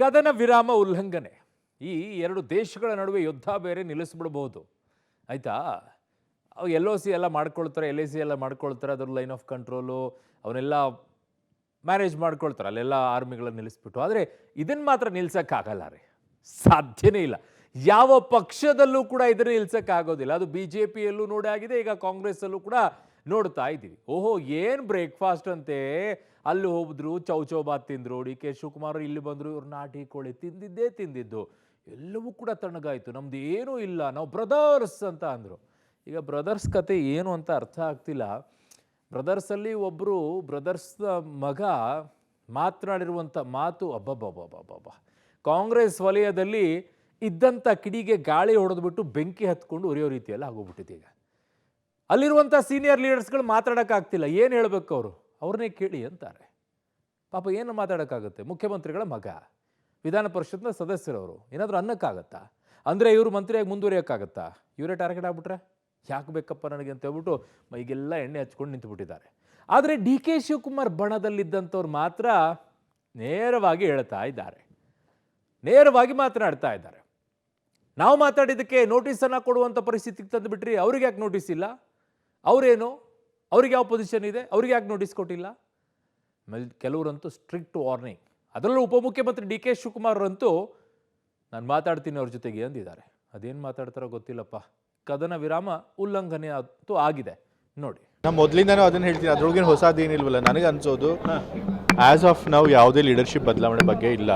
ಕದನ ವಿರಾಮ ಉಲ್ಲಂಘನೆ. ಈ ಎರಡು ದೇಶಗಳ ನಡುವೆ ಯುದ್ಧ ಬೇರೆ ನಿಲ್ಲಿಸ್ಬಿಡ್ಬೋದು ಆಯಿತಾ. LOC ಎಲ್ಲ ಮಾಡ್ಕೊಳ್ತಾರೆ, LIC ಎಲ್ಲ ಮಾಡ್ಕೊಳ್ತಾರೆ, ಅದ್ರ ಲೈನ್ ಆಫ್ ಕಂಟ್ರೋಲು ಅವನ್ನೆಲ್ಲ ಮ್ಯಾನೇಜ್ ಮಾಡ್ಕೊಳ್ತಾರೆ, ಅಲ್ಲೆಲ್ಲ ಆರ್ಮಿಗಳನ್ನ ನಿಲ್ಲಿಸ್ಬಿಟ್ಟು. ಆದರೆ ಇದನ್ನು ಮಾತ್ರ ನಿಲ್ಸೋಕ್ಕಾಗಲ್ಲ ರೀ, ಸಾಧ್ಯನೇ ಇಲ್ಲ. ಯಾವ ಪಕ್ಷದಲ್ಲೂ ಕೂಡ ಇದನ್ನು ನಿಲ್ಸೋಕ್ಕಾಗೋದಿಲ್ಲ. ಅದು BJPಯಲ್ಲೂ ನೋಡಾಗಿದೆ, ಈಗ ಕಾಂಗ್ರೆಸ್ಸಲ್ಲೂ ಕೂಡ ನೋಡ್ತಾ ಇದ್ದೀವಿ. ಓಹೋ, ಏನು ಬ್ರೇಕ್ಫಾಸ್ಟ್ ಅಂತೆ, ಅಲ್ಲಿ ಹೋಗಿದ್ರು ಚೌಚೌಬಾತ್ ತಿಂದರು, DK ಶಿವಕುಮಾರ್ ಇಲ್ಲಿ ಬಂದರು, ಇವ್ರು ನಾಟಿ ಕೋಳಿ ತಿಂದಿದ್ದು ಎಲ್ಲವೂ ಕೂಡ ತಣ್ಣಗಾಯಿತು, ನಮ್ದು ಏನೂ ಇಲ್ಲ, ನಾವು ಬ್ರದರ್ಸ್ ಅಂತ ಅಂದರು. ಈಗ ಬ್ರದರ್ಸ್ ಕತೆ ಏನು ಅಂತ ಅರ್ಥ ಆಗ್ತಿಲ್ಲ. ಬ್ರದರ್ಸಲ್ಲಿ ಒಬ್ಬರು ಬ್ರದರ್ಸ್ ಮಗ ಮಾತನಾಡಿರುವಂಥ ಮಾತು ಅಬ್ಬಬ್ಬಬ್ಬಬ್ಬಬ್ಬ, ಕಾಂಗ್ರೆಸ್ ವಲಯದಲ್ಲಿ ಇದ್ದಂಥ ಕಿಡಿಗೆ ಗಾಳಿ ಹೊಡೆದ್ಬಿಟ್ಟು ಬೆಂಕಿ ಹತ್ಕೊಂಡು ಉರಿಯೋ ರೀತಿಯಲ್ಲಿ ಆಗೋಗ್ಬಿಟ್ಟಿದೆ. ಈಗ ಅಲ್ಲಿರುವಂಥ ಸೀನಿಯರ್ ಲೀಡರ್ಸ್ಗಳು ಮಾತಾಡೋಕ್ಕಾಗ್ತಿಲ್ಲ, ಏನು ಹೇಳಬೇಕು ಅವರು, ಅವ್ರನ್ನೇ ಕೇಳಿ ಅಂತಾರೆ. ಪಾಪ ಏನು ಮಾತಾಡೋಕ್ಕಾಗುತ್ತೆ, ಮುಖ್ಯಮಂತ್ರಿಗಳ ಮಗ, ವಿಧಾನ ಪರಿಷತ್ನ ಸದಸ್ಯರವರು, ಏನಾದರೂ ಅನ್ನೋಕ್ಕಾಗತ್ತಾ? ಅಂದರೆ ಇವರು ಮಂತ್ರಿಯಾಗಿ ಮುಂದುವರಿಯೋಕ್ಕಾಗತ್ತಾ? ಇವರೇ ಟಾರ್ಗೆಟ್ ಆಗ್ಬಿಟ್ರೆ ಯಾಕೆ ಬೇಕಪ್ಪ ನನಗೆ ಅಂತ ಹೇಳ್ಬಿಟ್ಟು ಮೈಗೆಲ್ಲ ಎಣ್ಣೆ ಹಚ್ಕೊಂಡು ನಿಂತುಬಿಟ್ಟಿದ್ದಾರೆ. ಆದರೆ DK ಶಿವಕುಮಾರ್ ಬಣದಲ್ಲಿದ್ದಂಥವ್ರು ಮಾತ್ರ ನೇರವಾಗಿ ಹೇಳ್ತಾ ಇದ್ದಾರೆ, ನೇರವಾಗಿ ಮಾತನಾಡ್ತಾ ಇದ್ದಾರೆ. ನಾವು ಮಾತಾಡಿದ್ದಕ್ಕೆ ನೋಟಿಸನ್ನು ಕೊಡುವಂಥ ಪರಿಸ್ಥಿತಿಗೆ ತಂದುಬಿಟ್ರಿ, ಅವ್ರಿಗೆ ಯಾಕೆ ನೋಟಿಸ್ ಇಲ್ಲ? ಅವರೇನು, ಅವ್ರಿಗೆ ಯಾವ ಪೊಸಿಷನ್ ಇದೆ, ಅವ್ರಿಗೆ ಯಾಕೆ ನೋಟಿಸ್ ಕೊಟ್ಟಿಲ್ಲ? ಕೆಲವರಂತೂ ಸ್ಟ್ರಿಕ್ಟ್ ವಾರ್ನಿಂಗ್. ಅದರಲ್ಲೂ ಉಪಮುಖ್ಯಮಂತ್ರಿ DK ಶಿವಕುಮಾರ್ ಅಂತೂ ನಾನು ಮಾತಾಡ್ತೀನಿ ಅವ್ರ ಜೊತೆಗೆ ಅಂದಿದ್ದಾರೆ. ಅದೇನು ಮಾತಾಡ್ತಾರೋ ಗೊತ್ತಿಲ್ಲಪ್ಪ. ಕದನ ವಿರಾಮ ಉಲ್ಲಂಘನೆ ಅಂತೂ ಆಗಿದೆ ನೋಡಿ. ನಾನು ಮೊದಲಿಂದನೂ ಅದನ್ನು ಹೇಳ್ತೀನಿ, ಅದ್ರೊಳಗೇನು ಹೊಸದೇನಿಲ್ವಲ್ಲ. ನನಗೆ ಅನ್ಸೋದು ಆ್ಯಸ್ ಆಫ್ ನಾವು ಯಾವುದೇ ಲೀಡರ್ಶಿಪ್ ಬದಲಾವಣೆ ಬಗ್ಗೆ ಇಲ್ಲ.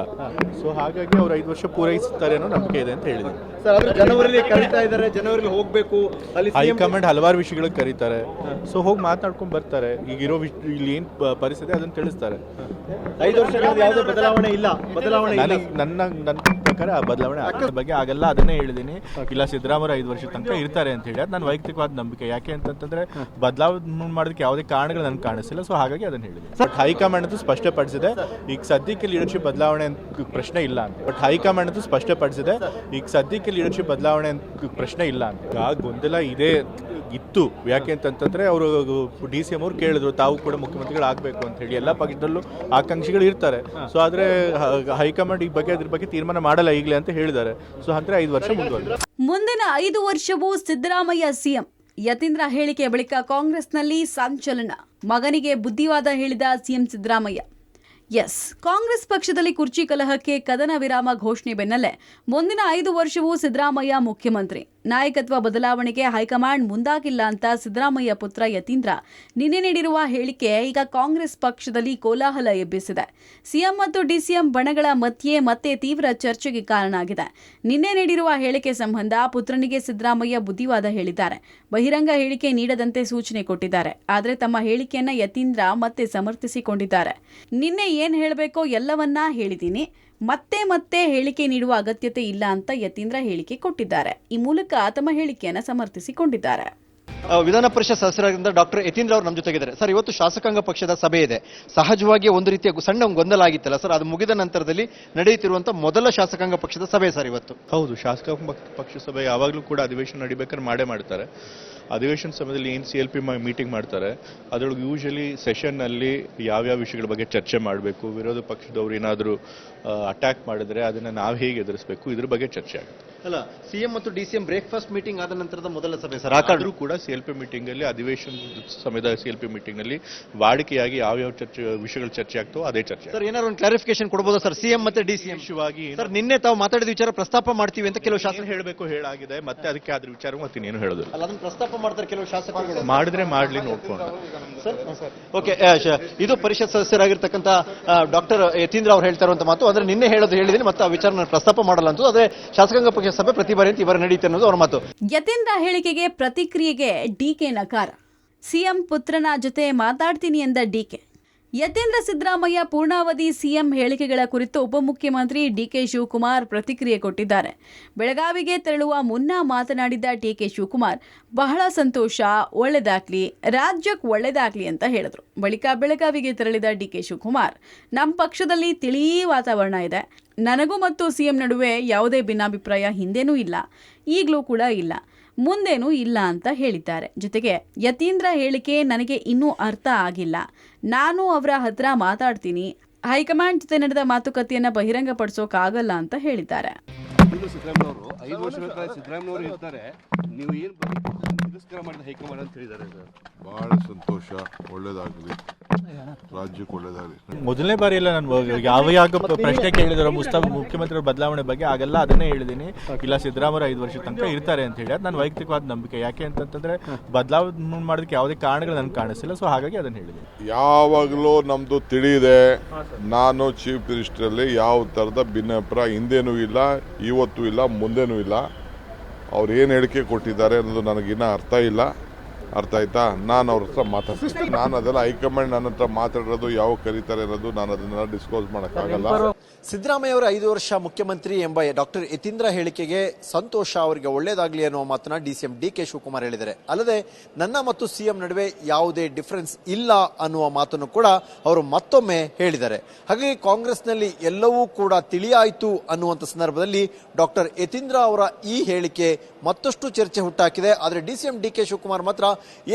ಸೊ ಹಾಗಾಗಿ ಅವ್ರು 5 ವರ್ಷ ಪೂರೈಸುತ್ತಾರೆ ಅನ್ನೋ ನಂಬಿಕೆ ಇದೆ ಅಂತ ಹೇಳಿದ್ದೀನಿ. ಸರ್, ಜನವರಿಲಿ ಕರೀತಾ ಇದ್ದಾರೆ, ಜನವರಿಲಿ ಹೋಗಬೇಕು, ಅಲ್ಲಿ ಹೈಕಮಾಂಡ್ ಹಲವಾರು ವಿಷಯಗಳಿಗೆ ಕರೀತಾರೆ. ಸೊ ಹೋಗಿ ಮಾತನಾಡ್ಕೊಂಡು ಬರ್ತಾರೆ. ಈಗಿರೋ ಇಲ್ಲಿ ಏನು ಪರಿಸ್ಥಿತಿ ಅದನ್ನು ತಿಳಿಸ್ತಾರೆ. 5 ವರ್ಷಗಳಲ್ಲಿ ಯಾವುದೇ ಬದಲಾವಣೆ ಇಲ್ಲ. ನನ್ನ ಪ್ರಕಾರ ಆ ಬದಲಾವಣೆ ಆಗದ ಬಗ್ಗೆ ಆಗಲ್ಲ, ಅದನ್ನೇ ಹೇಳಿದ್ದೀನಿ. ಇಲ್ಲ, ಸಿದ್ದರಾಮಯ್ಯ 5 ವರ್ಷದ ತನಕ ಇರ್ತಾರೆ ಅಂತ ಹೇಳಿ, ಅದು ನನ್ನ ವೈಯಕ್ತಿಕವಾದ ನಂಬಿಕೆ. ಯಾಕೆ ಅಂತಂತಂದ್ರೆ ಬದಲಾವಣೆ ಮಾಡೋದಕ್ಕೆ ಯಾವುದೇ ಕಾರಣಗಳು ನನಗೆ ಕಾಣಿಸಿಲ್ಲ. ಸೊ ಹಾಗಾಗಿ ಅದನ್ನು ಹೇಳಿದ್ದೀನಿ. ಬಟ್ ಹೈಕಮಾಂಡ್ ಅಂತೂ ಸ್ಪಷ್ಟಪಡಿಸಿದೆ, ಈಗ ಸದ್ಯಕ್ಕೆ ಲೀಡರ್ಶಿಪ್ ಬದಲಾವಣೆ ಅಂತ ಪ್ರಶ್ನೆ ಇಲ್ಲ ಅಂತ. ಬಟ್ ಹೈಕಮಾಂಡ್ ಅಂತೂ ಸ್ಪಷ್ಟಪಡಿಸಿದೆ, ಈಗ ಸದ್ಯಕ್ಕೆ ಲೀಡರ್ಶಿಪ್ ಬದಲಾವಣೆ ಅಂತ ಪ್ರಶ್ನೆ ಇಲ್ಲ ಅಂತ. ಆ ಗೊಂದಲ ಇತ್ತು. ಯಾಕೆ ಅಂತಂತಂದ್ರೆ ಅವರು DCM ಅವ್ರು ಕೇಳಿದ್ರು, ತಾವು ಕೂಡ ಮುಖ್ಯಮಂತ್ರಿಗಳು ಆಗಬೇಕು ಅಂತ ಹೇಳಿ. ಎಲ್ಲ ಪಕ್ಷದಲ್ಲೂ ಆಕಾಂಕ್ಷಿಗಳು ಇರ್ತಾರೆ. ಸೊ ಆದರೆ ಹೈಕಮಾಂಡ್ ಈ ಬಗ್ಗೆ ಅದ್ರ ಬಗ್ಗೆ ತೀರ್ಮಾನ ಮಾಡಲ್ಲ ಈಗಲೇ ಅಂತ ಹೇಳಿದ್ದಾರೆ. ಸೊ ಅಂದ್ರೆ 5 ವರ್ಷ ಮುಂದಿನ 5 ವರ್ಷವೂ ಸಿದ್ದರಾಮಯ್ಯ CM. ಯತೀಂದ್ರ ಹೇಳಿಕೆ ಬಳಿಕ ಕಾಂಗ್ರೆಸ್ನಲ್ಲಿ ಸಂಚಲನ. ಮಗನಿಗೆ ಬುದ್ಧಿವಾದ ಹೇಳಿದ CM ಸಿದ್ದರಾಮಯ್ಯ. ಎಸ್, ಕಾಂಗ್ರೆಸ್ ಪಕ್ಷದಲ್ಲಿ ಕುರ್ಚಿ ಕಲಹಕ್ಕೆ ಕದನ ವಿರಾಮ ಘೋಷಣೆ ಬೆನ್ನಲ್ಲೇ ಮುಂದಿನ 5 ವರ್ಷವೂ ಸಿದ್ದರಾಮಯ್ಯ ಮುಖ್ಯಮಂತ್ರಿ. ನಾಯಕತ್ವ ಬದಲಾವಣೆಗೆ ಹೈಕಮಾಂಡ್ ಮುಂದಾಗಿಲ್ಲ ಅಂತ ಸಿದ್ದರಾಮಯ್ಯ ಪುತ್ರ ಯತೀಂದ್ರ ನಿನ್ನೆ ನೀಡಿರುವ ಹೇಳಿಕೆ ಈಗ ಕಾಂಗ್ರೆಸ್ ಪಕ್ಷದಲ್ಲಿ ಕೋಲಾಹಲ ಎಬ್ಬಿಸಿದೆ. CM ಮತ್ತು DCM ಬಣಗಳ ಮಧ್ಯೆ ಮತ್ತೆ ತೀವ್ರ ಚರ್ಚೆಗೆ ಕಾರಣ ಆಗಿದೆ. ನಿನ್ನೆ ನೀಡಿರುವ ಹೇಳಿಕೆ ಸಂಬಂಧ ಪುತ್ರನಿಗೆ ಸಿದ್ದರಾಮಯ್ಯ ಬುದ್ಧಿವಾದ ಹೇಳಿದ್ದಾರೆ. ಬಹಿರಂಗ ಹೇಳಿಕೆ ನೀಡದಂತೆ ಸೂಚನೆ ಕೊಟ್ಟಿದ್ದಾರೆ. ಆದರೆ ತಮ್ಮ ಹೇಳಿಕೆಯನ್ನ ಯತೀಂದ್ರ ಮತ್ತೆ ಸಮರ್ಥಿಸಿಕೊಂಡಿದ್ದಾರೆ. ನಿನ್ನೆ ಏನ್ ಹೇಳಬೇಕೋ ಎಲ್ಲವನ್ನ ಹೇಳಿದ್ದೀನಿ, ಮತ್ತೆ ಹೇಳಿಕೆ ನೀಡುವ ಅಗತ್ಯತೆ ಇಲ್ಲ ಅಂತ ಯತೀಂದ್ರ ಹೇಳಿಕೆ ಕೊಟ್ಟಿದ್ದಾರೆ. ಈ ಮೂಲಕ ತಮ್ಮ ಹೇಳಿಕೆಯನ್ನು ಸಮರ್ಥಿಸಿಕೊಂಡಿದ್ದಾರೆ. ವಿಧಾನ ಪರಿಷತ್ ಸದಸ್ಯರಾಗಿದ್ದ ಡಾಕ್ಟರ್ ಯತೀಂದ್ರ ಅವರು ನಮ್ಮ ಜೊತೆಗಿದ್ದಾರೆ. ಸರ್, ಇವತ್ತು ಶಾಸಕಾಂಗ ಪಕ್ಷದ ಸಭೆ ಇದೆ. ಸಹಜವಾಗಿ ಒಂದು ರೀತಿಯ ಸಣ್ಣ ಗೊಂದಲ ಆಗಿತ್ತಲ್ಲ ಸರ್, ಅದು ಮುಗಿದ ನಂತರದಲ್ಲಿ ನಡೆಯುತ್ತಿರುವಂತಹ ಮೊದಲ ಶಾಸಕಾಂಗ ಪಕ್ಷದ ಸಭೆ ಸರ್ ಇವತ್ತು. ಹೌದು, ಶಾಸಕಾಂಗ ಪಕ್ಷ ಸಭೆ ಯಾವಾಗಲೂ ಕೂಡ ಅಧಿವೇಶನ ನಡಿಬೇಕಾದ್ರೆ ಮಾಡ್ತಾರೆ. ಅಧಿವೇಶನ ಸಮಯದಲ್ಲಿ ಏನು CLP ಮೀಟಿಂಗ್ ಮಾಡ್ತಾರೆ, ಅದರೊಳಗೆ ಯೂಶಲಿ ಸೆಷನ್ನಲ್ಲಿ ಯಾವ್ಯಾವ ವಿಷಯಗಳ ಬಗ್ಗೆ ಚರ್ಚೆ ಮಾಡಬೇಕು, ವಿರೋಧ ಪಕ್ಷದವ್ರು ಏನಾದರೂ ಅಟ್ಯಾಕ್ ಮಾಡಿದ್ರೆ ಅದನ್ನು ನಾವು ಹೇಗೆ ಎದುರಿಸಬೇಕು, ಇದ್ರ ಬಗ್ಗೆ ಚರ್ಚೆ ಆಗುತ್ತೆ. ಅಲ್ಲ, CM ಮತ್ತು DCM ಬ್ರೇಕ್ಫಾಸ್ಟ್ ಮೀಟಿಂಗ್ ಆದ ನಂತರದ ಮೊದಲ ಸಭೆ ಸರ್. ಆದರೂ ಕೂಡ CLP ಮೀಟಿಂಗ್ ಅಲ್ಲಿ, ಅಧಿವೇಶನ ಸಮಯದ CLP ಮೀಟಿಂಗ್ ನಲ್ಲಿ ವಾಡಿಕೆಯಾಗಿ ಯಾವ್ಯಾವ ವಿಷಯಗಳು ಚರ್ಚೆ ಆಗ್ತವೋ ಅದೇ ಚರ್ಚೆ. ಸರ್, ಏನಾದ್ರು ಒಂದು ಕ್ಲಾರಿಫಿಕೇಶನ್ ಕೊಡಬಹುದಾ ಸರ್ CM ಮತ್ತೆ DCM ವಿಷಯವಾಗಿ? ಸರ್, ನಿನ್ನೆ ತಾವು ಮಾತಾಡಿದ ವಿಚಾರ ಪ್ರಸ್ತಾಪ ಮಾಡ್ತೀವಿ ಅಂತ ಕೆಲವು ಶಾಸಕರು ಹೇಳಬೇಕು ಹೇಳಾಗಿದೆ, ಮತ್ತೆ ಅದಕ್ಕೆ ಅದ್ರ ವಿಚಾರ ಮತ್ತಿನ್ನೇನು ಹೇಳೋದು. ಅಲ್ಲ, ಅದನ್ನು ಪ್ರಸ್ತಾಪ ಮಾಡ್ತಾರೆ ಕೆಲವು ಶಾಸಕರು. ಮಾಡಿದ್ರೆ ಮಾಡ್ಲಿ ನೋಡ್ಕೊಂಡು. ಓಕೆ, ಇದು ಪರಿಷತ್ ಸದಸ್ಯರಾಗಿರ್ತಕ್ಕಂಥ ಡಾಕ್ಟರ್ ಯತೀಂದ್ರ ಅವರು ಹೇಳ್ತಾ ಇರುವಂತ ಮಾತು. ಅಂದ್ರೆ ನಿನ್ನೆ ಹೇಳಿದ್ದೀನಿ, ಮತ್ತೆ ಆ ವಿಚಾರ ಪ್ರಸ್ತಾಪ ಮಾಡಲ್ಲ ಅಂತ. ಅದೇ ಶಾಸಕಾಂಗ ಪಕ್ಷ ಸಭೆ ಪ್ರತಿ ಬಾರಿ ಅಂತ ಇವರ ನಡೆಯುತ್ತೆ ಅನ್ನೋದು ಅವರ ಮಾತು. ಯತೀಂದ್ರ ಹೇಳಿಕೆಗೆ ಪ್ರತಿಕ್ರಿಯೆಗೆ DK ನಕಾರ. CM ಪುತ್ರನ ಜೊತೆ ಮಾತಾಡ್ತೀನಿ ಎಂದ DK. ಯತೀಂದ್ರ ಸಿದ್ದರಾಮಯ್ಯ ಪೂರ್ಣಾವಧಿ CM ಹೇಳಿಕೆಗಳ ಕುರಿತು ಉಪಮುಖ್ಯಮಂತ್ರಿ DK ಶಿವಕುಮಾರ್ ಪ್ರತಿಕ್ರಿಯೆ ಕೊಟ್ಟಿದ್ದಾರೆ. ಬೆಳಗಾವಿಗೆ ತೆರಳುವ ಮುನ್ನ ಮಾತನಾಡಿದ DK ಶಿವಕುಮಾರ್, ಬಹಳ ಸಂತೋಷ, ಒಳ್ಳೆದಾಗ್ಲಿ, ರಾಜ್ಯಕ್ಕೆ ಒಳ್ಳೆದಾಗ್ಲಿ ಅಂತ ಹೇಳಿದ್ರು. ಬಳಿಕ ಬೆಳಗಾವಿಗೆ ತೆರಳಿದ DK ಶಿವಕುಮಾರ್, ನಮ್ಮ ಪಕ್ಷದಲ್ಲಿ ತಿಳಿ ವಾತಾವರಣ ಇದೆ. ನನಗೂ ಮತ್ತು CM ನಡುವೆ ಯಾವುದೇ ಭಿನ್ನಾಭಿಪ್ರಾಯ ಹಿಂದೇನೂ ಇಲ್ಲ, ಈಗಲೂ ಕೂಡ ಇಲ್ಲ, ಮುಂದೇನೂ ಇಲ್ಲ ಅಂತ ಹೇಳಿದ್ದಾರೆ. ಜೊತೆಗೆ ಯತೀಂದ್ರ ಹೇಳಿಕೆ ನನಗೆ ಇನ್ನೂ ಅರ್ಥ ಆಗಿಲ್ಲ, ನಾನು ಅವರ ಹತ್ರ ಮಾತಾಡ್ತೀನಿ, ಹೈಕಮಾಂಡ್ ಜೊತೆ ನಡೆದ ಮಾತುಕತೆಯನ್ನ ಬಹಿರಂಗಪಡಿಸೋಕಾಗಲ್ಲ ಅಂತ ಹೇಳಿದ್ದಾರೆ. ಸಿದ್ದರಾಮಯ್ಯವರು 5 ವರ್ಷಗಳ ಕಾಲ ಸಿದ್ದರಾಮಯ್ಯವರು ಇರ್ತಾರೆ, ನೀವು ಏನು ತಿರಸ್ಕಾರ ಮಾಡಿದ ಹೈಕಮಾಂಡ್ ಅಂತ ಹೇಳಿದ್ದಾರೆ ಸರ್. ಬಹಳ ಸಂತೋಷ, ಒಳ್ಳೇದಾಗಲಿ, ರಾಜ್ಯಕ್ಕೆ ಒಳ್ಳೇದಾಗಲಿ. ಮೊದಲನೇ ಬಾರಿ ಇಲ್ಲ ನಾನು ಯಾವ ಪ್ರಶ್ನೆ ಕೇಳಿದ್ರು ಮುಖ್ಯಮಂತ್ರಿ ಬದಲಾವಣೆ ಬಗ್ಗೆ, ಆಗೆಲ್ಲ ಅದನ್ನೇ ಹೇಳಿದ್ದೀನಿ. ಇಲ್ಲ ಸಿದ್ದರಾಮಯ್ಯ 5 ವರ್ಷ ತನಕ ಇರ್ತಾರೆ ಅಂತ ಹೇಳಿ, ಅದು ನನ್ನ ವೈಯಕ್ತಿಕವಾದ ನಂಬಿಕೆ. ಯಾಕೆ ಅಂತಂತಂದ್ರೆ ಬದಲಾವಣೆ ಮಾಡೋದಕ್ಕೆ ಯಾವುದೇ ಕಾರಣಗಳು ನನಗೆ ಕಾಣಿಸಿಲ್ಲ, ಸೊ ಹಾಗಾಗಿ ಅದನ್ನು ಹೇಳಿದ್ದೀನಿ. ಯಾವಾಗಲೂ ನಮ್ದು ತಿಳಿಇದೆ. ನಾನು ಚೀಫ್ ಮಿನಿಸ್ಟರಲ್ಲಿ ಯಾವ ಥರದ ಭಿನ್ನಾಭಿಪ್ರಾಯ ಹಿಂದೇನೂ ಇಲ್ಲ, ಇವತ್ತೂ ಇಲ್ಲ, ಮುಂದೇನೂ ಇಲ್ಲ. ಅವ್ರು ಏನು ಹೇಳಿಕೆ ಕೊಟ್ಟಿದ್ದಾರೆ ಅನ್ನೋದು ನನಗಿನ್ನ ಅರ್ಥ ಇಲ್ಲ. ಅರ್ಥ ಆಯ್ತಾ? ನಾನು ಅವ್ರ ಹತ್ರ ಮಾತಾಡ್ತೀನಿ. ನಾನು ಅದೆಲ್ಲ ಹೈಕಮಾಂಡ್ ನನ್ನ ಹತ್ರ ಮಾತಾಡೋದು ಯಾವ ಕರೀತಾರೆ ಅನ್ನೋದು ನಾನು ಅದನ್ನ ಡಿಸ್ಕ್ಲೋಸ್ ಮಾಡೋಕ್ಕಾಗಲ್ಲ. ಸಿದ್ದರಾಮಯ್ಯ ಅವರ 5 ವರ್ಷ ಮುಖ್ಯಮಂತ್ರಿ ಎಂಬ ಡಾಕ್ಟರ್ ಯತೀಂದ್ರ ಹೇಳಿಕೆಗೆ ಸಂತೋಷ, ಅವರಿಗೆ ಒಳ್ಳೇದಾಗ್ಲಿ ಅನ್ನುವ ಮಾತನ್ನ ಡಿಸಿಎಂ ಡಿಕೆ ಶಿವಕುಮಾರ್ ಹೇಳಿದ್ದಾರೆ. ಅಲ್ಲದೆ ನನ್ನ ಮತ್ತು ಸಿಎಂ ನಡುವೆ ಯಾವುದೇ ಡಿಫರೆನ್ಸ್ ಇಲ್ಲ ಅನ್ನುವ ಮಾತನ್ನು ಕೂಡ ಅವರು ಮತ್ತೊಮ್ಮೆ ಹೇಳಿದ್ದಾರೆ. ಹಾಗಾಗಿ ಕಾಂಗ್ರೆಸ್ನಲ್ಲಿ ಎಲ್ಲವೂ ಕೂಡ ತಿಳಿಯಾಯಿತು ಅನ್ನುವಂಥ ಸಂದರ್ಭದಲ್ಲಿ ಡಾಕ್ಟರ್ ಯತೀಂದ್ರ ಅವರ ಈ ಹೇಳಿಕೆ ಮತ್ತಷ್ಟು ಚರ್ಚೆ ಹುಟ್ಟಾಕಿದೆ. ಆದರೆ ಡಿಸಿಎಂ ಡಿಕೆ ಶಿವಕುಮಾರ್ ಮಾತ್ರ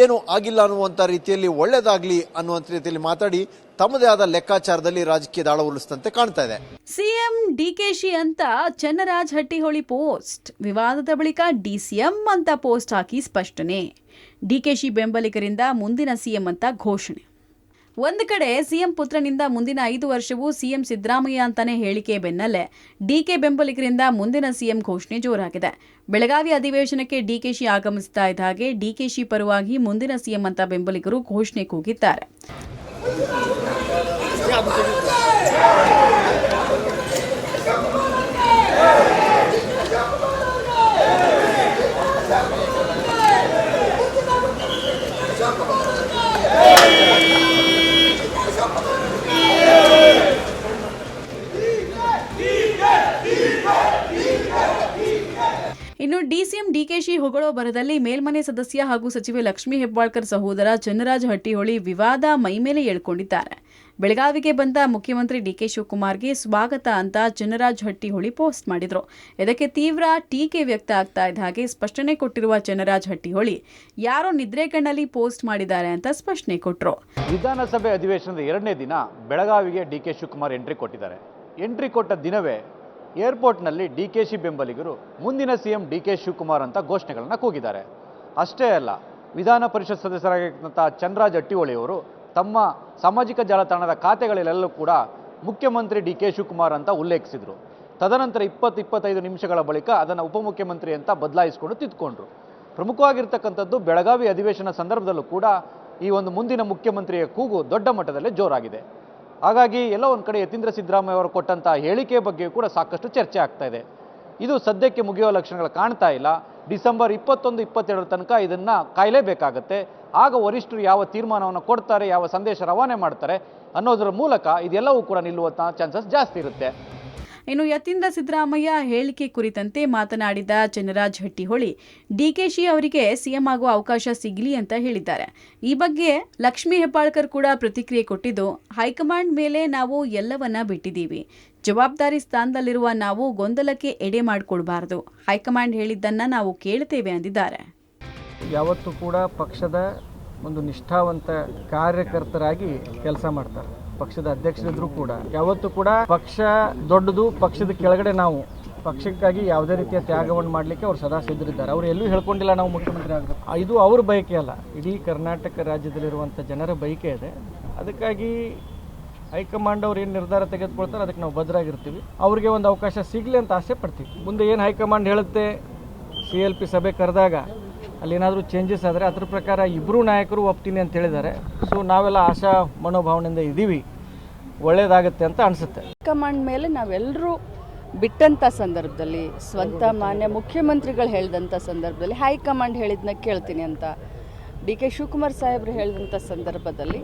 ಏನು ಆಗಿಲ್ಲ ಅನ್ನುವಂಥ ರೀತಿಯಲ್ಲಿ ಒಳ್ಳೇದಾಗ್ಲಿ ಅನ್ನುವಂಥ ರೀತಿಯಲ್ಲಿ ಮಾತಾಡಿ ತಮ್ಮದೇ ಆದ ಲೆಕ್ಕಾಚಾರದಲ್ಲಿ ರಾಜಕೀಯ ದಾಳ ಉಳಿಸಿದಂತೆ ಕಾಣ್ತಾ ಇದೆ. ಸಿಎಂ ಡಿಕೆಶಿ ಅಂತ ಚನ್ನರಾಜ್ ಹಟ್ಟಿಹೊಳಿ ಪೋಸ್ಟ್. ವಿವಾದದ ಬಳಿಕ ಡಿಸಿಎಂ ಅಂತ ಪೋಸ್ಟ್ ಹಾಕಿ ಸ್ಪಷ್ಟನೆ. ಡಿಕೆಶಿ ಬೆಂಬಲಿಗರಿಂದ ಮುಂದಿನ ಸಿಎಂ ಅಂತ ಘೋಷಣೆ. ಒಂದು ಕಡೆ ಸಿಎಂ ಪುತ್ರನಿಂದ ಮುಂದಿನ 5 ವರ್ಷವೂ ಸಿಎಂ ಸಿದ್ದರಾಮಯ್ಯ ಅಂತಾನೆ ಹೇಳಿಕೆ ಬೆನ್ನಲ್ಲೇ ಡಿಕೆ ಬೆಂಬಲಿಗರಿಂದ ಮುಂದಿನ ಸಿಎಂ ಘೋಷಣೆ ಜೋರಾಗಿದೆ. ಬೆಳಗಾವಿ ಅಧಿವೇಶನಕ್ಕೆ ಡಿಕೆಶಿ ಆಗಮಿಸ್ತಾ ಇದ್ದ ಹಾಗೆ ಡಿಕೆಶಿ ಪರವಾಗಿ ಮುಂದಿನ ಸಿಎಂ ಅಂತ ಬೆಂಬಲಿಗರು ಘೋಷಣೆ ಕೂಗಿದ್ದಾರೆ. ಇನ್ನು ಡಿಸಿಎಂ ಡಿಕೆಶಿ ಹೊಗಳೋ ಬರದಲ್ಲಿ ಮೇಲ್ಮನೆ ಸದಸ್ಯ ಹಾಗೂ ಸಚಿವೆ ಲಕ್ಷ್ಮೀ ಹೆಬ್ಬಾಳ್ಕರ್ ಸಹೋದರ ಚನ್ನರಾಜ್ ಹಟ್ಟಿಹೊಳಿ ವಿವಾದ ಮೈಮೇಲೆ ಎಳ್ಕೊಂಡಿದ್ದಾರೆ. ಬೆಳಗಾವಿಗೆ ಬಂದ ಮುಖ್ಯಮಂತ್ರಿ ಡಿಕೆ ಶಿವಕುಮಾರ್ಗೆ ಸ್ವಾಗತ ಅಂತ ಚನ್ನರಾಜ್ ಹಟ್ಟಿಹೊಳಿ ಪೋಸ್ಟ್ ಮಾಡಿದ್ರು. ಇದಕ್ಕೆ ತೀವ್ರ ಟೀಕೆ ವ್ಯಕ್ತ ಆಗ್ತಾ ಇದ್ದ ಹಾಗೆ ಸ್ಪಷ್ಟನೆ ಕೊಟ್ಟಿರುವ ಚನ್ನರಾಜ್ ಹಟ್ಟಿಹೊಳಿ ಯಾರೋ ನಿದ್ರೆ ಕಣ್ಣಲ್ಲಿ ಪೋಸ್ಟ್ ಮಾಡಿದ್ದಾರೆ ಅಂತ ಸ್ಪಷ್ಟನೆ ಕೊಟ್ಟರು. ವಿಧಾನಸಭೆ ಅಧಿವೇಶನದ 2ನೇ ದಿನ ಬೆಳಗಾವಿಗೆ ಡಿಕೆ ಶಿವಕುಮಾರ್ ಎಂಟ್ರಿ ಕೊಟ್ಟಿದ್ದಾರೆ. ಎಂಟ್ರಿ ಕೊಟ್ಟ ದಿನವೇ ಏರ್ಪೋರ್ಟ್ನಲ್ಲಿ ಡಿಕೆಶಿ ಬೆಂಬಲಿಗರು ಮುಂದಿನ ಸಿಎಂ ಡಿಕೆ ಶಿವಕುಮಾರ್ ಅಂತ ಘೋಷಣೆಗಳನ್ನು ಕೂಗಿದ್ದಾರೆ. ಅಷ್ಟೇ ಅಲ್ಲ, ವಿಧಾನ ಪರಿಷತ್ ಸದಸ್ಯರಾಗಿದ್ದಂಥ ಚನ್ನರಾಜ್ ಹಟ್ಟಿಹೊಳಿ ಅವರು ತಮ್ಮ ಸಾಮಾಜಿಕ ಜಾಲತಾಣದ ಖಾತೆಗಳಲ್ಲೆಲ್ಲೂ ಕೂಡ ಮುಖ್ಯಮಂತ್ರಿ ಡಿಕೆ ಶಿವಕುಮಾರ್ ಅಂತ ಉಲ್ಲೇಖಿಸಿದರು. ತದನಂತರ 20-25 ನಿಮಿಷಗಳ ಬಳಿಕ ಅದನ್ನು ಉಪಮುಖ್ಯಮಂತ್ರಿ ಅಂತ ಬದಲಾಯಿಸಿಕೊಂಡು ತಿದ್ದುಕೊಂಡ್ರು. ಪ್ರಮುಖವಾಗಿರ್ತಕ್ಕಂಥದ್ದು ಬೆಳಗಾವಿ ಅಧಿವೇಶನ ಸಂದರ್ಭದಲ್ಲೂ ಕೂಡ ಈ ಒಂದು ಮುಂದಿನ ಮುಖ್ಯಮಂತ್ರಿಯ ಕೂಗು ದೊಡ್ಡ ಮಟ್ಟದಲ್ಲಿ ಜೋರಾಗಿದೆ. ಹಾಗಾಗಿ ಎಲ್ಲೋ ಒಂದು ಕಡೆ ಯತೀಂದ್ರ ಸಿದ್ದರಾಮಯ್ಯ ಅವರು ಕೊಟ್ಟಂಥ ಹೇಳಿಕೆ ಬಗ್ಗೆ ಕೂಡ ಸಾಕಷ್ಟು ಚರ್ಚೆ ಆಗ್ತಾ ಇದೆ. ಇದು ಸದ್ಯಕ್ಕೆ ಮುಗಿಯುವ ಲಕ್ಷಣಗಳು ಕಾಣ್ತಾ ಇಲ್ಲ. ಡಿಸೆಂಬರ್ 21-22 ತನಕ ಇದನ್ನು ಕಾಯಲೇಬೇಕಾಗತ್ತೆ. ಆಗ ವರಿಷ್ಠರು ಯಾವ ತೀರ್ಮಾನವನ್ನು ಕೊಡ್ತಾರೆ, ಯಾವ ಸಂದೇಶ ರವಾನೆ ಮಾಡ್ತಾರೆ ಅನ್ನೋದರ ಮೂಲಕ ಇದೆಲ್ಲವೂ ಕೂಡ ನಿಲ್ಲುವಂಥ ಚಾನ್ಸಸ್ ಜಾಸ್ತಿ ಇರುತ್ತೆ. ಇನ್ನು ಯತೀಂದ್ರ ಸಿದ್ದರಾಮಯ್ಯ ಹೇಳಿಕೆ ಕುರಿತಂತೆ ಮಾತನಾಡಿದ ಚನ್ನರಾಜ್ ಹಟ್ಟಿಹೊಳಿ ಡಿಕೆಶಿ ಅವರಿಗೆ ಸಿಎಂ ಆಗುವ ಅವಕಾಶ ಸಿಗಲಿ ಅಂತ ಹೇಳಿದ್ದಾರೆ. ಈ ಬಗ್ಗೆ ಲಕ್ಷ್ಮೀ ಹೆಬ್ಬಾಳ್ಕರ್ ಕೂಡ ಪ್ರತಿಕ್ರಿಯೆ ಕೊಟ್ಟಿದ್ದು, ಹೈಕಮಾಂಡ್ ಮೇಲೆ ನಾವು ಎಲ್ಲವನ್ನ ಬಿಟ್ಟಿದ್ದೀವಿ. ಜವಾಬ್ದಾರಿ ಸ್ಥಾನದಲ್ಲಿರುವ ನಾವು ಗೊಂದಲಕ್ಕೆ ಎಡೆ ಮಾಡಿಕೊಡಬಾರದು. ಹೈಕಮಾಂಡ್ ಹೇಳಿದ್ದನ್ನ ನಾವು ಕೇಳ್ತೇವೆ ಅಂದಿದ್ದಾರೆ. ಯಾವತ್ತೂ ಕೂಡ ಪಕ್ಷದ ಒಂದು ನಿಷ್ಠಾವಂತ ಕಾರ್ಯಕರ್ತರಾಗಿ ಕೆಲಸ ಮಾಡ್ತಾರೆ. ಪಕ್ಷದ ಅಧ್ಯಕ್ಷರಿದ್ರು ಕೂಡ ಯಾವತ್ತೂ ಕೂಡ ಪಕ್ಷ ದೊಡ್ಡದು, ಪಕ್ಷದ ಕೆಳಗಡೆ ನಾವು ಪಕ್ಷಕ್ಕಾಗಿ ಯಾವುದೇ ರೀತಿಯ ತ್ಯಾಗವನ್ನು ಮಾಡಲಿಕ್ಕೆ ಅವ್ರು ಸದಾ ಸಿದ್ಧರಿದ್ದಾರೆ. ಅವರು ಎಲ್ಲೂ ಹೇಳ್ಕೊಂಡಿಲ್ಲ ನಾವು ಮುಖ್ಯಮಂತ್ರಿ ಆಗಬೇಕು. ಇದು ಅವ್ರ ಬಯಕೆ ಅಲ್ಲ, ಇಡೀ ಕರ್ನಾಟಕ ರಾಜ್ಯದಲ್ಲಿರುವಂಥ ಜನರ ಬಯಕೆ ಇದೆ. ಅದಕ್ಕಾಗಿ ಹೈಕಮಾಂಡ್ ಅವ್ರು ಏನು ನಿರ್ಧಾರ ತೆಗೆದುಕೊಳ್ತಾರೆ ಅದಕ್ಕೆ ನಾವು ಬದ್ಧರಾಗಿರ್ತೀವಿ. ಅವ್ರಿಗೆ ಒಂದು ಅವಕಾಶ ಸಿಗಲಿ ಅಂತ ಆಸೆ ಪಡ್ತೀವಿ. ಮುಂದೆ ಏನು ಹೈಕಮಾಂಡ್ ಹೇಳುತ್ತೆ, CLP ಸಭೆ ಕರೆದಾಗ ಅಲ್ಲೇನಾದರೂ ಚೇಂಜಸ್ ಆದರೆ ಅದ್ರ ಪ್ರಕಾರ ಇಬ್ಬರೂ ನಾಯಕರು ಒಪ್ತೀನಿ ಅಂತ ಹೇಳಿದ್ದಾರೆ. ಸೊ ನಾವೆಲ್ಲ ಆಶಾ ಮನೋಭಾವನೆಯಿಂದ ಇದ್ದೀವಿ, ಒಳ್ಳೇದಾಗುತ್ತೆ ಅಂತ ಅನಿಸುತ್ತೆ. ಹೈಕಮಾಂಡ್ ಮೇಲೆ ನಾವೆಲ್ಲರೂ ಬಿಟ್ಟಂಥ ಸಂದರ್ಭದಲ್ಲಿ, ಸ್ವಂತ ಮಾನ್ಯ ಮುಖ್ಯಮಂತ್ರಿಗಳು ಹೇಳಿದಂಥ ಸಂದರ್ಭದಲ್ಲಿ ಹೈಕಮಾಂಡ್ ಹೇಳಿದ್ನ ಕೇಳ್ತೀನಿ ಅಂತ DK ಶಿವಕುಮಾರ್ ಸಾಹೇಬ್ರು ಹೇಳಿದಂಥ ಸಂದರ್ಭದಲ್ಲಿ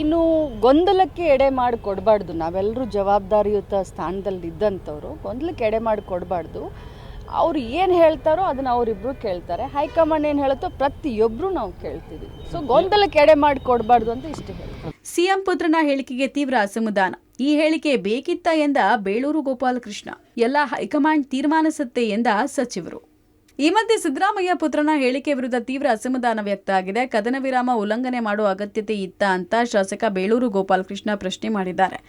ಇನ್ನು ಗೊಂದಲಕ್ಕೆ ಎಡೆ ಮಾಡಿ ಕೊಡಬಾರ್ದು. ನಾವೆಲ್ಲರೂ ಜವಾಬ್ದಾರಿಯುತ ಸ್ಥಾನದಲ್ಲಿ ಇದ್ದಂಥವ್ರು ಗೊಂದಲಕ್ಕೆ ಎಡೆ ಮಾಡಿ ಕೊಡಬಾರ್ದು. ಅವ್ರು ಏನು ಹೇಳ್ತಾರೋ ಅದನ್ನು ಅವರಿಬ್ಬರು ಕೇಳ್ತಾರೆ. ಹೈಕಮಾಂಡ್ ಏನು ಹೇಳುತ್ತೋ ಪ್ರತಿಯೊಬ್ಬರು ನಾವು ಕೇಳ್ತೀವಿ. ಸೊ ಗೊಂದಲಕ್ಕೆ ಎಡೆ ಮಾಡಿ ಕೊಡಬಾರ್ದು ಅಂತ ಇಷ್ಟು ಹೇಳ್ತಾರೆ. ಸಿಎಂ ಪುತ್ರನ ಹೇಳಿಕೆಗೆ ತೀವ್ರ ಅಸಮಾಧಾನ. ಈ ಹೇಳಿಕೆ ಬೇಕಿತ್ತ ಎಂದ ಬೇಳೂರು ಗೋಪಾಲಕೃಷ್ಣ. ಎಲ್ಲ ಹೈಕಮಾಂಡ್ ತೀರ್ಮಾನಿಸುತ್ತೆ ಎಂದ ಸಚಿವರು. ಈ ಮಧ್ಯೆ ಸಿದ್ದರಾಮಯ್ಯ ಪುತ್ರನ ಹೇಳಿಕೆ ವಿರುದ್ಧ ತೀವ್ರ ಅಸಮಾಧಾನ ವ್ಯಕ್ತ ಆಗಿದೆ. ಕದನ ವಿರಾಮ ಉಲ್ಲಂಘನೆ ಮಾಡುವ ಅಗತ್ಯತೆ ಇತ್ತ ಅಂತ ಶಾಸಕ ಬೇಳೂರು ಗೋಪಾಲಕೃಷ್ಣ ಪ್ರಶ್ನೆ ಮಾಡಿದ್ದಾರೆ.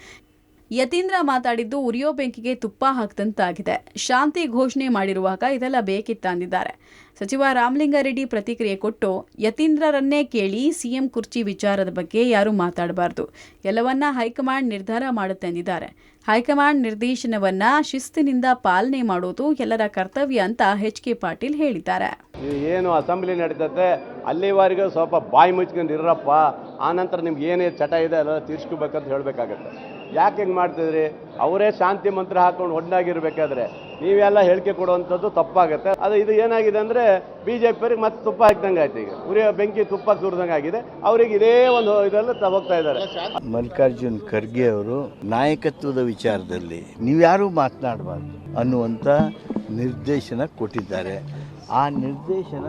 ಯತೀಂದ್ರ ಮಾತಾಡಿದ್ದು ಉರಿಯೋ ಬೆಂಕಿಗೆ ತುಪ್ಪ ಹಾಕ್ದಂತಾಗಿದೆ. ಶಾಂತಿ ಘೋಷಣೆ ಮಾಡಿರುವಾಗ ಇದೆಲ್ಲ ಬೇಕಿತ್ತ ಅಂದಿದ್ದಾರೆ. ಸಚಿವ ರಾಮಲಿಂಗಾರೆಡ್ಡಿ ಪ್ರತಿಕ್ರಿಯೆ ಕೊಟ್ಟು, ಯತೀಂದ್ರರನ್ನೇ ಕೇಳಿ, ಸಿಎಂ ಕುರ್ಚಿ ವಿಚಾರದ ಬಗ್ಗೆ ಯಾರೂ ಮಾತಾಡಬಾರ್ದು, ಎಲ್ಲವನ್ನ ಹೈಕಮಾಂಡ್ ನಿರ್ಧಾರ ಮಾಡುತ್ತೆ ಎಂದಿದ್ದಾರೆ. ಹೈಕಮಾಂಡ್ ನಿರ್ದೇಶನವನ್ನ ಶಿಸ್ತಿನಿಂದ ಪಾಲನೆ ಮಾಡೋದು ಎಲ್ಲರ ಕರ್ತವ್ಯ ಅಂತ ಎಚ್.ಕೆ. ಪಾಟೀಲ್ ಹೇಳಿದ್ದಾರೆ. ಏನು ಅಸೆಂಬ್ಲಿ ನಡೀತದೆ ಅಲ್ಲಿವರೆಗೂ ಸ್ವಲ್ಪ ಬಾಯಿ ಮುಚ್ಕೊಂಡು ಇರಪ್ಪ, ಆನಂತರ ನಿಮ್ಗೆ ಏನೇ ಚಟ ಇದೆ ಎಲ್ಲ ತೀರ್ಸ್ಕೋಬೇಕಂತ ಹೇಳಬೇಕಾಗತ್ತೆ. ಯಾಕೆ ಹಿಂಗೆ ಮಾಡ್ತಿದ್ರಿ? ಅವರೇ ಶಾಂತಿ ಮಂತ್ರ ಹಾಕೊಂಡು ಒಣ್ಣಾಗಿರ್ಬೇಕಾದ್ರೆ ನೀವೆಲ್ಲ ಹೇಳಿಕೆ ಕೊಡುವಂಥದ್ದು ತಪ್ಪಾಗುತ್ತೆ. ಇದು ಏನಾಗಿದೆ ಅಂದರೆ BJP ಮತ್ತೆ ತುಪ್ಪ ಹಾಕ್ದಂಗೆ ಆಯ್ತು. ಈಗ ಉರಿಯೋ ಬೆಂಕಿ ತುಪ್ಪ ಸುರಿದಂಗೆ ಆಗಿದೆ. ಅವ್ರಿಗೆ ಇದೇ ಒಂದು ಇದೆಲ್ಲ ಹೋಗ್ತಾ ಇದ್ದಾರೆ. ಮಲ್ಲಿಕಾರ್ಜುನ್ ಖರ್ಗೆ ಅವರು ನಾಯಕತ್ವದ ವಿಚಾರದಲ್ಲಿ ನೀವ್ಯಾರೂ ಮಾತನಾಡಬಾರ್ದು ಅನ್ನುವಂಥ ನಿರ್ದೇಶನ ಕೊಟ್ಟಿದ್ದಾರೆ. ಆ ನಿರ್ದೇಶನ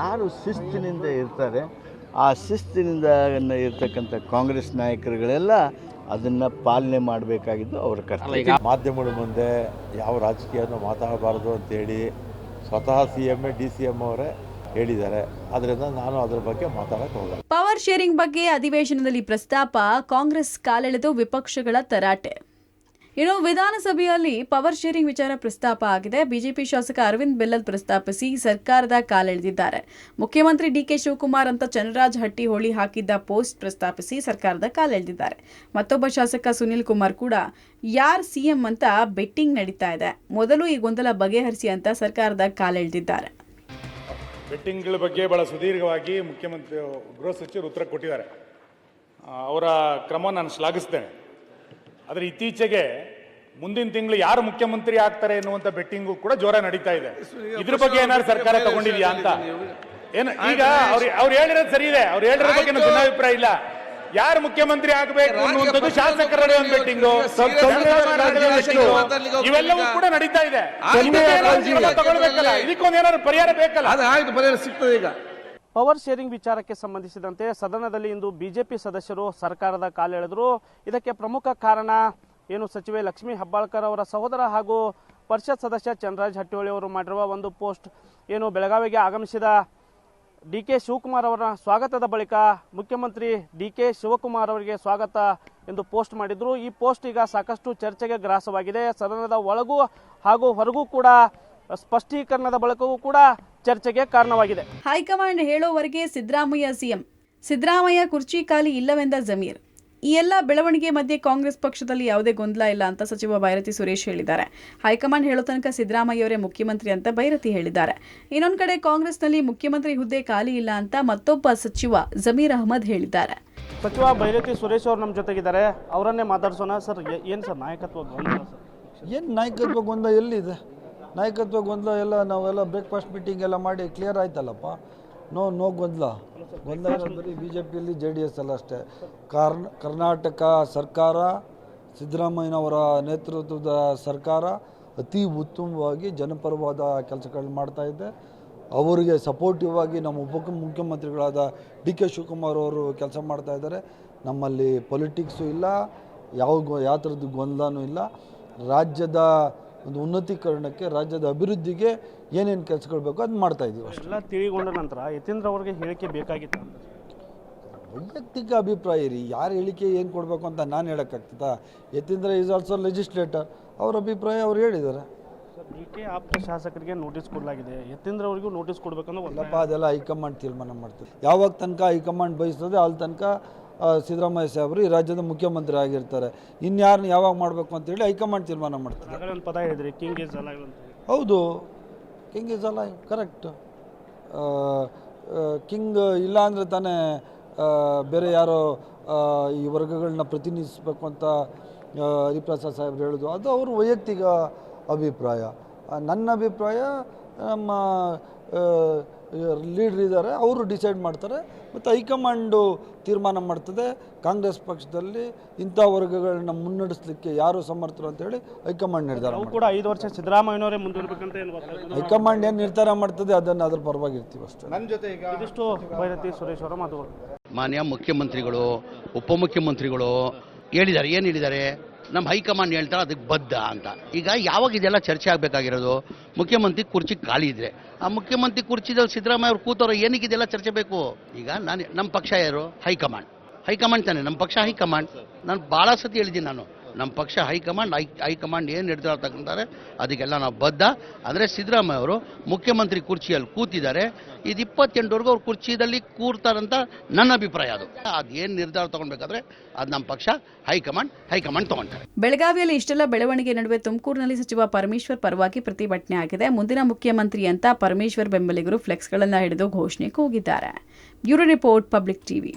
ಯಾರು ಶಿಸ್ತಿನಿಂದ ಇರ್ತಾರೆ, ಆ ಶಿಸ್ತಿನಿಂದ ಇರ್ತಕ್ಕಂಥ ಕಾಂಗ್ರೆಸ್ ನಾಯಕರುಗಳೆಲ್ಲ ಅದನ್ನು ಪಾಲನೆ ಮಾಡಬೇಕಾಗಿದ್ದು ಅವರ ಕರ್ತವ್ಯ. ಮಾಧ್ಯಮಗಳ ಮುಂದೆ ಯಾವ ರಾಜಕೀಯವನ್ನು ಮಾತಾಡಬಾರ್ದು ಅಂತೇಳಿ ಸ್ವತಃ CM DCM ಅವರೇ ಹೇಳಿದ್ದಾರೆ. ಅದರಿಂದ ನಾನು ಅದರ ಬಗ್ಗೆ ಮಾತಾಡಕ್ಕೆ ಹೋಗಲ್ಲ. ಪವರ್ ಶೇರಿಂಗ್ ಬಗ್ಗೆ ಅಧಿವೇಶನದಲ್ಲಿ ಪ್ರಸ್ತಾಪ, ಕಾಂಗ್ರೆಸ್ ಕಾಲೆಳೆದು ವಿಪಕ್ಷಗಳ ತರಾಟೆ. ಇನ್ನು ವಿಧಾನಸಭೆಯಲ್ಲಿ ಪವರ್ ಶೇರಿಂಗ್ ವಿಚಾರ ಪ್ರಸ್ತಾಪ ಆಗಿದೆ. ಬಿಜೆಪಿ ಶಾಸಕ ಅರವಿಂದ್ ಬೆಲ್ಲದ್ ಪ್ರಸ್ತಾಪಿಸಿ ಸರ್ಕಾರದ ಕಾಲೆಳೆದಿದ್ದಾರೆ. ಮುಖ್ಯಮಂತ್ರಿ ಡಿಕೆ ಶಿವಕುಮಾರ್ ಅಂತ ಚನ್ನರಾಜ್ ಹಟ್ಟಿಹೊಳಿ ಹಾಕಿದ್ದ ಪೋಸ್ಟ್ ಪ್ರಸ್ತಾಪಿಸಿ ಸರ್ಕಾರದ ಕಾಲೆಳೆದಿದ್ದಾರೆ. ಮತ್ತೊಬ್ಬ ಶಾಸಕ ಸುನಿಲ್ ಕುಮಾರ್ ಕೂಡ ಯಾರ್ ಸಿಎಂ ಅಂತ ಬೆಟ್ಟಿಂಗ್ ನಡೀತಾ ಇದೆ, ಮೊದಲು ಈ ಗೊಂದಲ ಬಗೆಹರಿಸಿ ಅಂತ ಸರ್ಕಾರದ ಕಾಲೆಳೆದಿದ್ದಾರೆ. ಬೆಟ್ಟಿಂಗ್ಗಳ ಬಗ್ಗೆ ಬಹಳ ಸುದೀರ್ಘವಾಗಿ ಮುಖ್ಯಮಂತ್ರಿ ಗೃಹ ಸಚಿವರು ಉತ್ತರ ಕೊಟ್ಟಿದ್ದಾರೆ. ಅವರ ಕ್ರಮ ನಾನು ಶ್ಲಾಘಿಸ್ತೇನೆ. ಆದರೆ ಇತ್ತೀಚೆಗೆ ಮುಂದಿನ ತಿಂಗಳು ಯಾರು ಮುಖ್ಯಮಂತ್ರಿ ಆಗ್ತಾರೆ ಎನ್ನುವಂತ ಬೆಟ್ಟಿಂಗು ಕೂಡ ಜೋರ ನಡೀತಾ ಇದೆ. ಇದ್ರ ಬಗ್ಗೆ ಏನಾದ್ರು ಸರ್ಕಾರ ತಗೊಂಡಿದ್ಯಾ ಅಂತ ಏನು? ಈಗ ಅವ್ರು ಹೇಳಿರೋದು ಸರಿ ಇದೆ, ಅವ್ರು ಹೇಳಿರೋ ಬಗ್ಗೆ ಭಿನ್ನಾಭಿಪ್ರಾಯ ಇಲ್ಲ. ಯಾರು ಮುಖ್ಯಮಂತ್ರಿ ಆಗಬೇಕು ಅನ್ನುವಂಥದ್ದು ಶಾಸಕರ ಒಂದು ಬೆಟ್ಟಿಂಗು, ಇವೆಲ್ಲವೂ ಕೂಡ ನಡೀತಾ ಇದೆ. ತಗೊಳ್ಬೇಕಲ್ಲ, ಇದಕ್ಕೊಂದು ಏನಾದ್ರು ಪರಿಹಾರ ಬೇಕಲ್ಲ? ಪರಿಹಾರ ಸಿಗ್ತದೆ. ಈಗ ಪವರ್ ಶೇರಿಂಗ್ ವಿಚಾರಕ್ಕೆ ಸಂಬಂಧಿಸಿದಂತೆ ಸದನದಲ್ಲಿ ಇಂದು ಬಿಜೆಪಿ ಸದಸ್ಯರು ಸರ್ಕಾರದ ಕಾಲೆಳೆದರು. ಇದಕ್ಕೆ ಪ್ರಮುಖ ಕಾರಣ ಏನು, ಸಚಿವೆ ಲಕ್ಷ್ಮೀ ಹೆಬ್ಬಾಳ್ಕರ್ ಅವರ ಸಹೋದರ ಹಾಗೂ ಪರಿಷತ್ ಸದಸ್ಯ ಚನ್ನರಾಜ್ ಹಟ್ಟಿಹೊಳಿ ಅವರು ಮಾಡಿರುವ ಒಂದು ಪೋಸ್ಟ್ ಏನು, ಬೆಳಗಾವಿಗೆ ಆಗಮಿಸಿದ ಡಿಕೆ ಶಿವಕುಮಾರ್ ಅವರ ಸ್ವಾಗತದ ಬಳಿಕ ಮುಖ್ಯಮಂತ್ರಿ ಡಿಕೆ ಶಿವಕುಮಾರ್ ಅವರಿಗೆ ಸ್ವಾಗತ ಎಂದು ಪೋಸ್ಟ್ ಮಾಡಿದ್ರು. ಈ ಪೋಸ್ಟ್ ಈಗ ಸಾಕಷ್ಟು ಚರ್ಚೆಗೆ ಗ್ರಾಸವಾಗಿದೆ. ಸದನದ ಒಳಗೂ ಹಾಗೂ ಹೊರಗೂ ಕೂಡ ಸ್ಪಷ್ಟೀಕರಣದ ಬಳಿಕವೂ ಕೂಡ ಚರ್ಚೆಗೆ ಕಾರಣವಾಗಿದೆ. ಹೈಕಮಾಂಡ್ ಹೇಳೋವರೆಗೆ ಸಿದ್ದರಾಮಯ್ಯ ಸಿಎಂ, ಸಿದ್ದರಾಮಯ್ಯ ಕುರ್ಚಿ ಖಾಲಿ ಇಲ್ಲವೆಂದ ಜಮೀರ್. ಈ ಎಲ್ಲ ಬೆಳವಣಿಗೆ ಮಧ್ಯೆ ಕಾಂಗ್ರೆಸ್ ಪಕ್ಷದಲ್ಲಿ ಯಾವುದೇ ಗೊಂದಲ ಇಲ್ಲ ಅಂತ ಸಚಿವ ಬೈರತಿ ಸುರೇಶ್ ಹೇಳಿದ್ದಾರೆ. ಹೈಕಮಾಂಡ್ ಹೇಳೋ ತನಕ ಸಿದ್ದರಾಮಯ್ಯವರೇ ಮುಖ್ಯಮಂತ್ರಿ ಅಂತ ಬೈರತಿ ಹೇಳಿದ್ದಾರೆ. ಇನ್ನೊಂದು ಕಡೆ ಕಾಂಗ್ರೆಸ್ನಲ್ಲಿ ಮುಖ್ಯಮಂತ್ರಿ ಹುದ್ದೆ ಖಾಲಿ ಇಲ್ಲ ಅಂತ ಮತ್ತೊಬ್ಬ ಸಚಿವ ಜಮೀರ್ ಅಹಮದ್ ಹೇಳಿದ್ದಾರೆ. ಸಚಿವ ಬೈರತಿ ಸುರೇಶ್ ಅವರು ನಮ್ಮ ಜೊತೆಗಿದ್ದಾರೆ, ಅವರನ್ನೇ ಮಾತಾಡ್ಸೋಣ. ಸರ್, ಏನು ಸರ್ ನಾಯಕತ್ವ ಗೊಂದಲ? ಏನು ನಾಯಕತ್ವ ಗೊಂದಲ ಎಲ್ಲಿದೆ? ನಾಯಕತ್ವ ಗೊಂದಲ ಎಲ್ಲ ನಾವೆಲ್ಲ ಬ್ರೇಕ್ಫಾಸ್ಟ್ ಮೀಟಿಂಗ್ ಎಲ್ಲ ಮಾಡಿ ಕ್ಲಿಯರ್ ಆಯ್ತಲ್ಲಪ್ಪ. ನೋ ಗೊಂದಲ ಇರೋದು ಬರೀ BJPಯಲ್ಲಿ JDS ಅಲ್ಲ ಅಷ್ಟೇ. ಕರ್ನಾಟಕ ಸರ್ಕಾರ, ಸಿದ್ದರಾಮಯ್ಯನವರ ನೇತೃತ್ವದ ಸರ್ಕಾರ ಅತಿ ಉತ್ತಮವಾಗಿ ಜನಪರವಾದ ಕೆಲಸಗಳನ್ನ ಮಾಡ್ತಾ ಇದೆ. ಅವರಿಗೆ ಸಪೋರ್ಟಿವ್ ಆಗಿ ನಮ್ಮ ಮುಖ್ಯಮಂತ್ರಿಗಳಾದ DK ಶಿವಕುಮಾರ್ ಅವರು ಕೆಲಸ ಮಾಡ್ತಾ ಇದ್ದಾರೆ. ನಮ್ಮಲ್ಲಿ ಪೊಲಿಟಿಕ್ಸು ಇಲ್ಲ, ಯಾವ ಥರದ್ದು ಗೊಂದಲನೂ ಇಲ್ಲ. ರಾಜ್ಯದ ಒಂದು ಉನ್ನತೀಕರಣಕ್ಕೆ, ರಾಜ್ಯದ ಅಭಿವೃದ್ಧಿಗೆ ಏನೇನು ಕೆಲಸಗಳು ಬೇಕೋ ಅದು ಮಾಡ್ತಾ ಇದ್ದೀವಿ ಅಷ್ಟೇ. ಎಲ್ಲ ತಿಳಿಗೊಂಡ ನಂತರ ಯತೀಂದ್ರ ಅವರಿಗೆ ಹೇಳಿಕೆ ಬೇಕಾಗಿತ್ತು. ವೈಯಕ್ತಿಕ ಅಭಿಪ್ರಾಯ ರೀ, ಯಾರು ಹೇಳಿಕೆ ಏನು ಕೊಡಬೇಕು ಅಂತ ನಾನು ಹೇಳೋಕ್ಕಾಗ್ತದಾ? ಯತೀಂದ್ರ ಈಸ್ ಆಲ್ಸೋ ಲೆಜಿಸ್ಲೇಟರ್, ಅವ್ರ ಅಭಿಪ್ರಾಯ ಅವ್ರು ಹೇಳಿದ್ದಾರೆ. DK ಆಪ್ತ ಶಾಸಕರಿಗೆ ನೋಟಿಸ್ ಕೊಡಲಾಗಿದೆ, ಯತೀಂದ್ರ ಅವರಿಗೂ ನೋಟಿಸ್ ಕೊಡಬೇಕನ್ನೋ ಇಲ್ಲಪ್ಪ, ಅದೆಲ್ಲ ಹೈಕಮಾಂಡ್ ತೀರ್ಮಾನ ಮಾಡ್ತಾರೆ. ಯಾವಾಗ ತನಕ ಹೈಕಮಾಂಡ್ ಬಯಸ್ತದೆ ಅಲ್ಲಿ ತನಕ ಸಿದ್ದರಾಮಯ್ಯ ಸಾಹೇಬರು ಈ ರಾಜ್ಯದ ಮುಖ್ಯಮಂತ್ರಿ ಆಗಿರ್ತಾರೆ. ಇನ್ಯಾರನ್ನ ಯಾವಾಗ ಮಾಡಬೇಕು ಅಂತೇಳಿ ಹೈಕಮಾಂಡ್ ತೀರ್ಮಾನ ಮಾಡ್ತಾರೆ. ಒಂದು ಪದ ಹೇಳಿದ್ರಿ, ಕಿಂಗ್ ಇಸ್ ಅಲೈವ್ ಅಂತ. ಹೌದು, king is alive, correct. King ಇಲ್ಲ ಅಂದರೆ ತಾನೇ ಬೇರೆ ಯಾರೋ ಈ ವರ್ಗಗಳನ್ನ ಪ್ರತಿನಿಧಿಸಬೇಕು ಅಂತ ಹರಿಪ್ರಸಾದ್ ಸಾಹೇಬ್ರು ಹೇಳೋದು. ಅದು ಅವರು ವೈಯಕ್ತಿಕ ಅಭಿಪ್ರಾಯ. ನನ್ನ ಅಭಿಪ್ರಾಯ, ನಮ್ಮ ಲೀಡ್ರ್ ಇದ್ದಾರೆ, ಅವರು ಡಿಸೈಡ್ ಮಾಡ್ತಾರೆ ಮತ್ತು ಹೈಕಮಾಂಡು ತೀರ್ಮಾನ ಮಾಡ್ತದೆ. ಕಾಂಗ್ರೆಸ್ ಪಕ್ಷದಲ್ಲಿ ಇಂಥ ವರ್ಗಗಳನ್ನ ಮುನ್ನಡೆಸಲಿಕ್ಕೆ ಯಾರು ಸಮರ್ಥರು ಅಂತೇಳಿ ಹೈಕಮಾಂಡ್ ನಿರ್ಧಾರ ಕೂಡ 5 ವರ್ಷ ಸಿದ್ದರಾಮಯ್ಯನವರೇ ಮುಂದುವರಿಬೇಕಂತ ಹೈಕಮಾಂಡ್ ಏನು ನಿರ್ಧಾರ ಮಾಡ್ತದೆ ಅದನ್ನು ಅದ್ರ ಪರವಾಗಿರ್ತೀವಿ ಅಷ್ಟೇ. ನನ್ನ ಜೊತೆ ಈಗ ಇದಿಷ್ಟು ಬೈರತಿ ಸುರೇಶ್ ಅವರ ಮಾತುಗಳು. ಮಾನ್ಯ ಮುಖ್ಯಮಂತ್ರಿಗಳು, ಉಪಮುಖ್ಯಮಂತ್ರಿಗಳು ಹೇಳಿದ್ದಾರೆ. ಏನು ಹೇಳಿದ್ದಾರೆ? ನಮ್ಮ ಹೈಕಮಾಂಡ್ ಹೇಳ್ತಾರೆ ಅದಕ್ಕೆ ಬದ್ಧ ಅಂತ. ಈಗ ಯಾವಾಗ ಇದೆಲ್ಲ ಚರ್ಚೆ ಆಗಬೇಕಾಗಿರೋದು? ಮುಖ್ಯಮಂತ್ರಿ ಕುರ್ಚಿ ಖಾಲಿ ಇದ್ರೆ ಆ ಮುಖ್ಯಮಂತ್ರಿ ಕುರ್ಚಿದಲ್ಲಿ ಸಿದ್ದರಾಮಯ್ಯ ಅವ್ರು ಕೂತವ್ರು, ಏನಕ್ಕೆ ಇದೆಲ್ಲ ಚರ್ಚೆ ಬೇಕು? ಈಗ ನಮ್ಮ ಪಕ್ಷ ಯಾರು? ಹೈಕಮಾಂಡ್ ತಾನೆ, ನಮ್ಮ ಪಕ್ಷ ಹೈಕಮಾಂಡ್. ನಾನು ಭಾಳ ಸತಿ ಹೇಳಿದ್ದೀನಿ, ನಾನು ನಮ್ಮ ಪಕ್ಷ ಹೈಕಮಾಂಡ್ ಏನು ನಿರ್ಧಾರ ತಗೊಂತಾರೆ ಅದಕ್ಕೆಲ್ಲ ನಾವು ಬದ್ಧ. ಅಂದರೆ ಸಿದ್ದರಾಮಯ್ಯ ಅವರು ಮುಖ್ಯಮಂತ್ರಿ ಕುರ್ಚಿಯಲ್ಲಿ ಕೂತಿದ್ದಾರೆ, ಇದು 28ವರೆಗೂ ಅವ್ರು ಕುರ್ಚಿಯಲ್ಲಿ ಕೂರ್ತಾರಂತ ನನ್ನ ಅಭಿಪ್ರಾಯ. ಅದೇನು ನಿರ್ಧಾರ ತಗೊಳ್ಬೇಕಾದ್ರೆ ಅದು ನಮ್ಮ ಪಕ್ಷ ಹೈಕಮಾಂಡ್ ತಗೊಂತಾರೆ. ಬೆಳಗಾವಿಯಲ್ಲಿ ಇಷ್ಟೆಲ್ಲ ಬೆಳವಣಿಗೆ ನಡುವೆ ತುಮಕೂರಿನಲ್ಲಿ ಸಚಿವ ಪರಮೇಶ್ವರ್ ಪರವಾಗಿ ಪ್ರತಿಭಟನೆ ಆಗಿದೆ. ಮುಂದಿನ ಮುಖ್ಯಮಂತ್ರಿ ಅಂತ ಪರಮೇಶ್ವರ್ ಬೆಂಬಲಿಗರು ಫ್ಲೆಕ್ಸ್ಗಳನ್ನು ಹಿಡಿದು ಘೋಷಣೆ ಕೂಗಿದ್ದಾರೆ. Bureau report, public TV.